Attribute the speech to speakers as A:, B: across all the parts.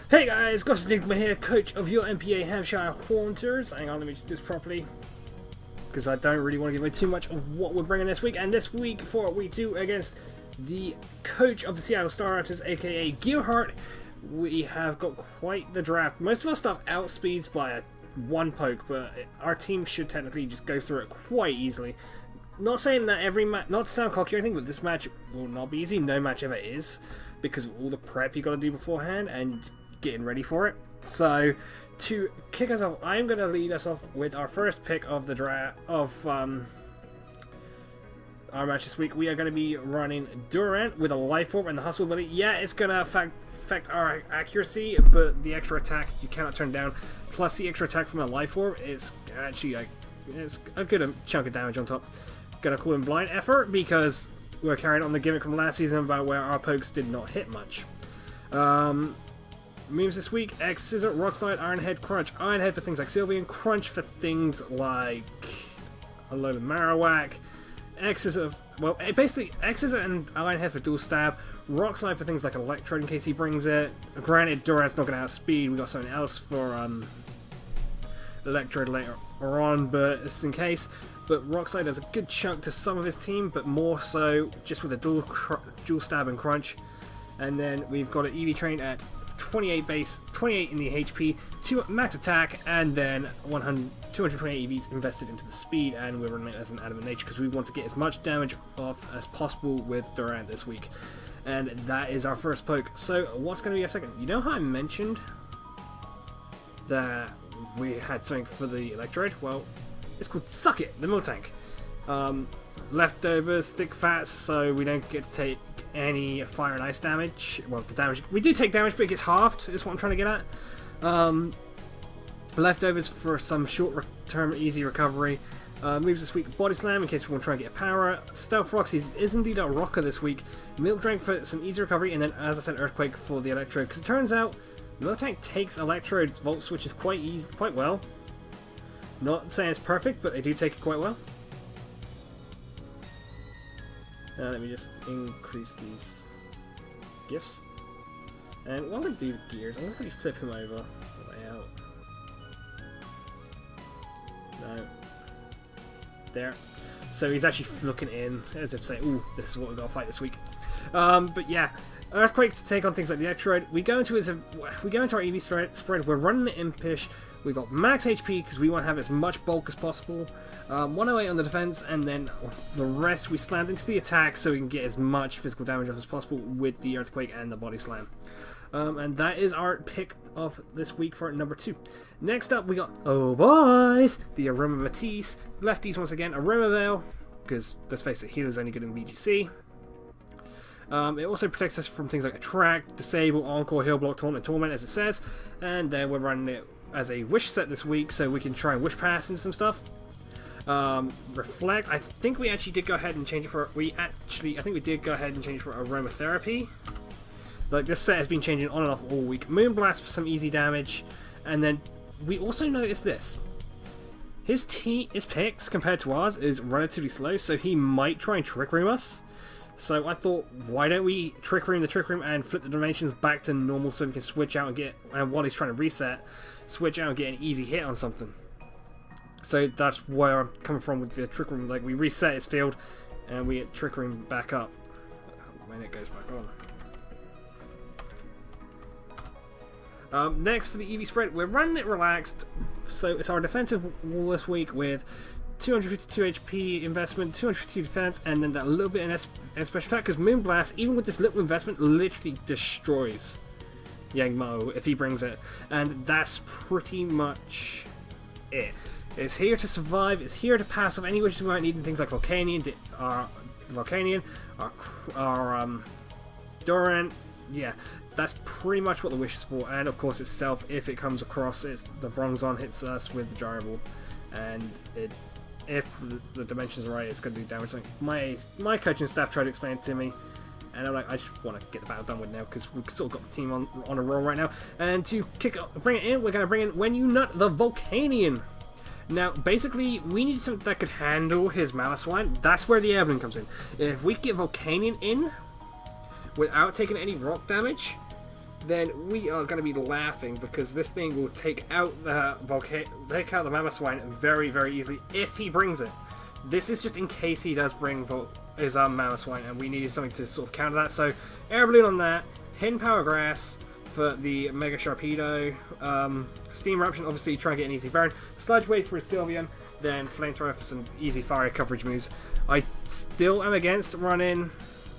A: Hey guys, Gearharts Links here, coach of your NPA Hampshire Haunters. Hang on, let me just do this properly, because I don't really want to give away too much of what we're bringing this week. And this week, for week 2 against the coach of the Seattle Staraptors, aka Gearhart, we have got quite the draft. Most of our stuff outspeeds by one poke, but our team should technically just go through it quite easily. Not saying that every match, not to sound cocky or anything, but this match will not be easy. No match ever is, because of all the prep you got to do beforehand and getting ready for it. So to kick us off, I'm going to lead us off with our first pick of the draft of our match this week. We are going to be running Durant with a life orb and the hustle ability. Yeah, it's going to affect our accuracy, but the extra attack you cannot turn down. Plus the extra attack from a life orb is actually it's a good chunk of damage on top. Gonna call him blind effort because we're carrying on the gimmick from last season about where our pokes did not hit much. Moves this week: X Scissor, Rock Slide, Iron Head, Crunch. Iron Head for things like Sylveon, Crunch for things like a load of Marowak. X Scissor, well, basically X Scissor and Iron Head for dual stab. Rock Slide for things like Electrode in case he brings it. Granted, Durant's not going to outspeed. We got something else for Electrode later on, but it's in case. But Rock Slide does a good chunk to some of his team, but more so just with a dual stab and Crunch. And then we've got an EV train at 28 base, 28 in the HP, 2 max attack, and then 228 EVs invested into the speed, and we're running it as an adamant nature because we want to get as much damage off as possible with Durant this week. And that is our first poke. So what's going to be our second? You know how I mentioned that we had something for the Electrode? Well, it's called Suck It, the Milk Tank. Leftovers, thick fats, so we don't get to take any fire and ice damage. Well, the damage we do take damage, but it gets halved. Is what I'm trying to get at. Leftovers for some short-term easy recovery. Moves this week: Body Slam in case we want to try and get a power. Stealth Rocks is indeed a rocker this week. Milk Drink for some easy recovery, and then, as I said, Earthquake for the Electrode. Because it turns out Milk Tank takes Electrode's Volt Switches quite well. Not saying it's perfect, but they do take it quite well. Let me just increase these gifts. And what I'm going to do with Gears, I'm going to quickly flip him over. Way out. No. There. So he's actually looking in, as if to say, ooh, this is what we've got to fight this week. But yeah, Earthquake to take on things like the Electrode. We go into our EV spread. We're running the Impish. We've got max HP because we want to have as much bulk as possible. 108 on the defense, and then the rest we slammed into the attack so we can get as much physical damage as possible with the Earthquake and the Body Slam. And that is our pick of this week for number 2. Next up, we got, oh boys, the Aroma Matisse. Lefties once again, Aroma Veil, because let's face it, healer's only good in VGC. It also protects us from things like Attract, Disable, Encore, Heal Block, Taunt, and Torment, as it says. And then we're running it as a wish set this week, so we can try and wish pass into some stuff. Reflect. I think we actually did go ahead and change it for. I think we did go ahead and change it for Aromatherapy. Like, this set has been changing on and off all week. Moonblast for some easy damage, and then we also noticed this. His picks compared to ours is relatively slow, so he might try and Trick Room us. So I thought, why don't we Trick Room the Trick Room and flip the dimensions back to normal so we can switch out and get, and while he's trying to reset, switch out and get an easy hit on something. So that's where I'm coming from with the Trick Room. Like, we reset his field and we get Trick Room back up when it goes back on. Next for the EV spread, we're running it relaxed. So it's our defensive wall this week with 252 HP investment, 252 defense, and then that little bit in special attack, because Moonblast, even with this little investment, literally destroys Yangmo if he brings it. And that's pretty much it. It's here to survive, it's here to pass off any wishes we might need in things like Volcanion, our Durant. Yeah, that's pretty much what the wish is for. And of course itself, if it comes across, the Bronzon hits us with the Gyrable, and if the dimensions are right, it's going to do damage. Like my coaching staff tried to explain it to me, and I'm like, I just want to get the battle done with now because we've sort of got the team on a roll right now. And to bring it in, we're going to bring in When You Nut the Volcanion. Now, basically, we need something that could handle his Malaswine. That's where the Airballoon comes in. If we get Volcanion in without taking any rock damage, then we are going to be laughing, because this thing will take out the Mammoth Swine very, very easily if he brings it. This is just in case he does bring his Mammoth Swine, and we needed something to sort of counter that. So Air Balloon on that, Hidden Power Grass for the Mega Sharpedo, Steam Eruption, obviously try and get an easy burn, Sludge Wave for his Sylveon, then Flamethrower for some easy fire coverage moves. I still am against running...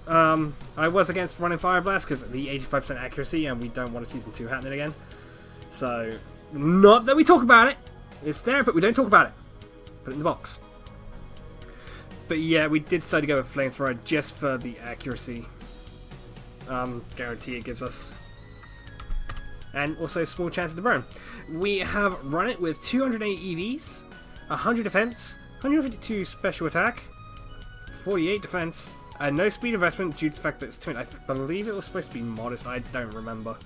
A: I was against running Fire Blast because of the 85% accuracy, and we don't want a Season 2 happening again. So, not that we talk about it. It's there, but we don't talk about it. Put it in the box. But yeah, we did decide to go with Flamethrower just for the accuracy guarantee it gives us. And also a small chance of the burn. We have run it with 208 EVs, 100 defense, 152 special attack, 48 defense, and no speed investment due to the fact that it's twin. I believe it was supposed to be modest, I don't remember.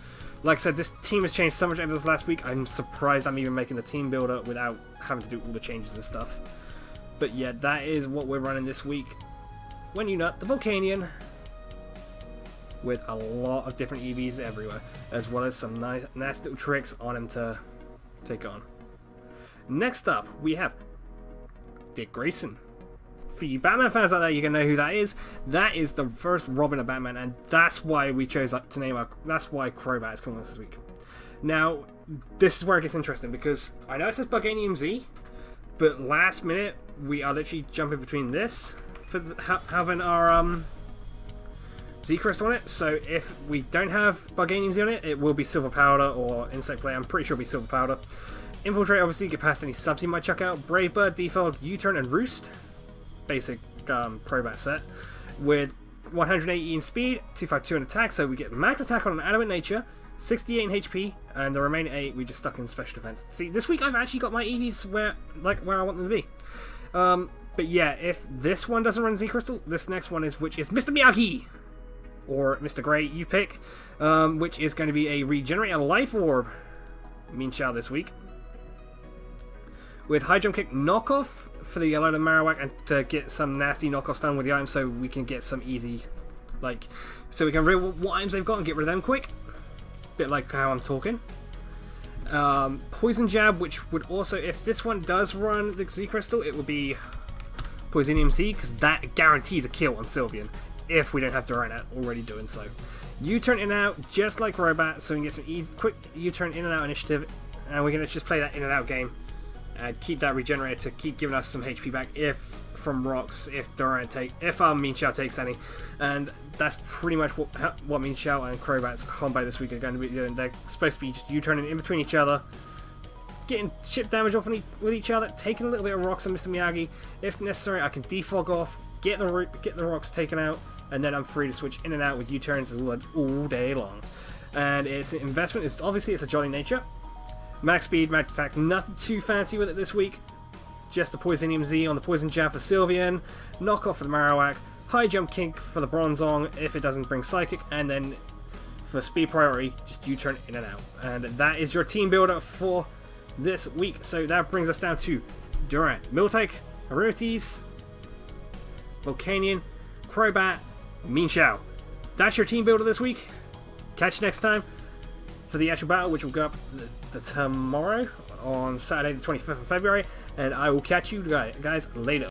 A: Like I said, this team has changed so much over this last week, I'm surprised I'm even making the team builder without having to do all the changes and stuff. But yeah, that is what we're running this week. When you nut, the Volcanion, with a lot of different EVs everywhere, as well as some nice little tricks on him to take on. Next up, we have Dick Grayson. For you Batman fans out there, you can know who that is. That is the first Robin of Batman, and that's why we chose to name our... That's why Crobat is coming this week. Now, this is where it gets interesting, because I know it says Buganium Z, but last minute, we are literally jumping between this for having our Z Crystal on it. So if we don't have Buganium Z on it, it will be Silver Powder or Insect Play. I'm pretty sure it'll be Silver Powder. Infiltrate, obviously, get past any subs you might chuck out. Brave Bird, Defog, U-Turn, and Roost. Basic Crobat set. With 180 in speed, 252 in attack, so we get max attack on an Adamant Nature, 68 in HP, and the remaining 8 we just stuck in special defense. See, this week I've actually got my EVs where I want them to be. But yeah, if this one doesn't run Z Crystal, this next one is, which is Mr. Miyagi! Or Mr. Grey, you pick, which is going to be a Regenerate a Life Orb Mean Shao this week. With High Jump Kick knockoff for the yellow to Marowak, and to get some nasty knockoffs done with the items, so we can get some easy, so we can reveal what items they've got and get rid of them quick. Bit like how I'm talking. Poison Jab, which would also, if this one does run the Z Crystal, it would be Poisonium Z, because that guarantees a kill on Sylveon, if we don't have Durant already doing so. U-turn in and out, just like Robat, so we can get some easy, quick U-turn in and out initiative, and we're going to just play that in and out game, and keep that regenerator to keep giving us some HP back from rocks, if Mean Shao takes any. And that's pretty much what Mean Shao and Crobat's combo this week are going to be doing. They're supposed to be just U-turning in between each other, getting chip damage off with each other, taking a little bit of rocks on Mr. Miyagi. If necessary, I can defog off, get the rocks taken out, and then I'm free to switch in and out with U-turns all day long. And its investment is, obviously, it's a Jolly Nature. Max speed, max attack, nothing too fancy with it this week. Just the Poisonium Z on the Poison Jab for Sylveon, knockoff for the Marowak, High Jump Kick for the Bronzong if it doesn't bring Psychic, and then for speed priority, just U-turn in and out. And that is your team builder for this week. So that brings us down to Durant, Miltank, Arunities, Volcanion, Crobat, Mean Shao. That's your team builder this week. Catch you next time for the actual battle, which will go up tomorrow on Saturday the 25th of February, and I will catch you guys later.